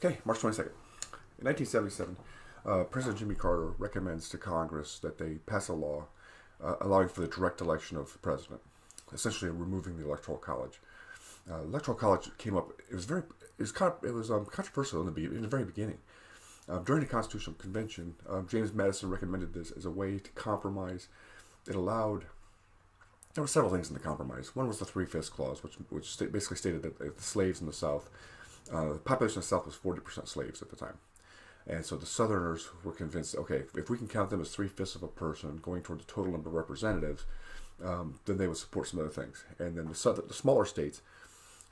Okay, March 22nd. In 1977, President Jimmy Carter recommends to Congress that they pass a law allowing for the direct election of the president, essentially removing the Electoral College. Electoral College came up. It was controversial in the very beginning. During the Constitutional Convention, James Madison recommended this as a way to compromise. It allowed. There were several things in the compromise. One was the Three-Fifths Clause, which basically stated that the slaves in the South, the population of the South was 40% slaves at the time. And so the Southerners were convinced, okay, if we can count them as three-fifths of a person going toward the total number of representatives, then they would support some other things. And then the smaller states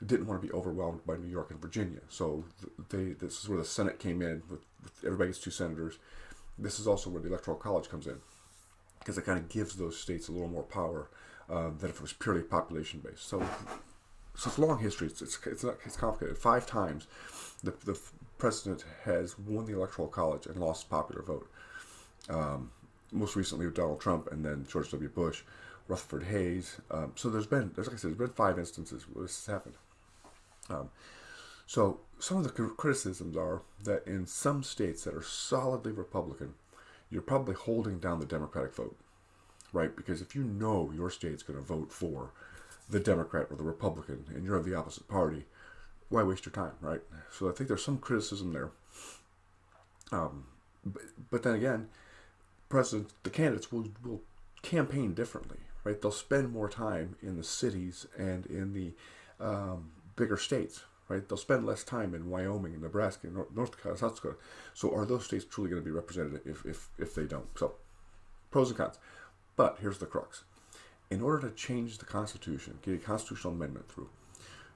didn't want to be overwhelmed by New York and Virginia. So this is where the Senate came in with everybody gets two senators. This is also where the Electoral College comes in, because it kind of gives those states a little more power than if it was purely population based. So it's a long history. It's complicated. 5 times the president has won the Electoral College and lost popular vote. Most recently with Donald Trump, and then George W. Bush, Rutherford Hayes. So like I said, there's been 5 instances where this has happened. So some of the criticisms are that in some states that are solidly Republican, you're probably holding down the Democratic vote, right? Because if you know your state's going to vote for the Democrat or the Republican, and you're of the opposite party, why waste your time, right? So I think there's some criticism there. But then again, the candidates will campaign differently, right? They'll spend more time in the cities and in the bigger states, right? They'll spend less time in Wyoming and Nebraska and North Dakota, South Dakota. So are those states truly going to be represented if they don't? So pros and cons. But here's the crux. In order to change the Constitution, get a constitutional amendment through,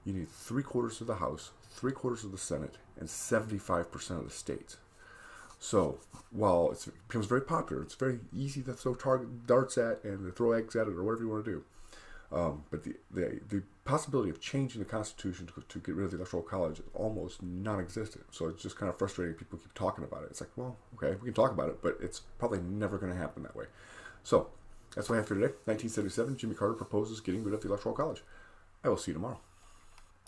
you need 3/4 of the House, 3/4 of the Senate, and 75% of the states. So while it becomes very popular, it's very easy to throw darts at and to throw eggs at it or whatever you want to do. But the possibility of changing the Constitution to get rid of the Electoral College is almost non-existent. So it's just kind of frustrating. People keep talking about it. It's like, well, okay, we can talk about it, but it's probably never going to happen that way. So that's what I have for today. 1977, Jimmy Carter proposes getting rid of the Electoral College. I will see you tomorrow.